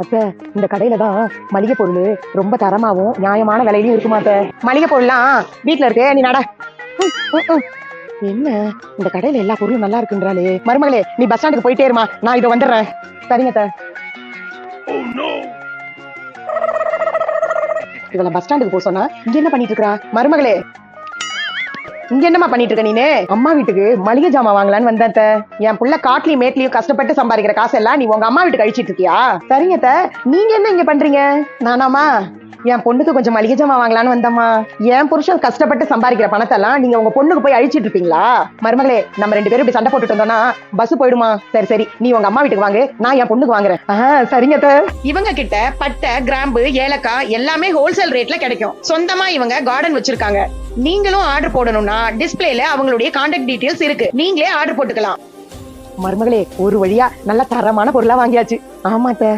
அத்தை, இந்த கடையில தான் மளிகை பொருள் ரொம்ப தரமாவும் நியாயமான விலையிலும் இருக்குமா அத்தை? மளிகை பொருள்லாம் வீட்டுல இருக்கு, நீ நட. என்ன இந்த கடையில எல்லா பொருளும் நல்லா இருக்குன்றாலே. மருமகளே, நீ பஸ் ஸ்டாண்டுக்கு போயிட்டே இருமா, நான் இதை வந்துடுறேன். சரிங்க அத்தை. இவள பஸ் ஸ்டாண்டுக்கு போக சொன்னா இங்க என்ன பண்ணிட்டு இருக்கா? மருமகளே, இங்க என்னமா பண்ணிட்டு இருக்க நீனு? அம்மா வீட்டுக்கு மளிகை ஜாமான் வாங்கலான்னு வந்தேன். என் புள்ள காட்டுலயும் மேட்லயும் கஷ்டப்பட்டு சம்பாதிக்கிற காசெல்லாம் நீ உங்க அம்மா வீட்டுக்கு அழிச்சிட்டு இருக்கியா? சரிங்க அத்தை, நீங்க என்ன இங்க பண்றீங்க? நானாமா என் பொண்ணுக்கு கொஞ்சம் மளிகை ஜாமான் வாங்கலான்னு வந்தம்மா. என் புருஷன் கஷ்டப்பட்டு சம்பாதிக்கிற பணத்தெல்லாம் நீங்க உங்க பொண்ணுக்கு போய் அழிச்சிட்டு இருப்பீங்களா? மருமகளே, நம்ம 2 பேரும் இப்படி சண்டை போட்டுட்டு இருந்தோம்னா பஸ் போயிடுமா? சரி சரி, நீ உங்க அம்மா வீட்டுக்கு வாங்க, நான் என் பொண்ணுக்கு வாங்குறேன். சரிங்க அத்தை. இவங்க கிட்ட பட்டை, கிராம்பு, ஏலக்காய் எல்லாமே ஹோல்சேல் ரேட்ல கிடைக்கும். சொந்தமா இவங்க கார்டன் வச்சிருக்காங்க. நீங்களும் ஆர்டர் போடணும்னா டிஸ்பிளேல அவங்களுடைய கான்டாக்ட் டீடைல்ஸ் இருக்கு, நீங்களே ஆர்டர் போட்டுக்கலாம். மருமகளே, ஒரு வழியா நல்ல தரமான பொருளா வாங்கியாச்சு. ஆமா அத்தை.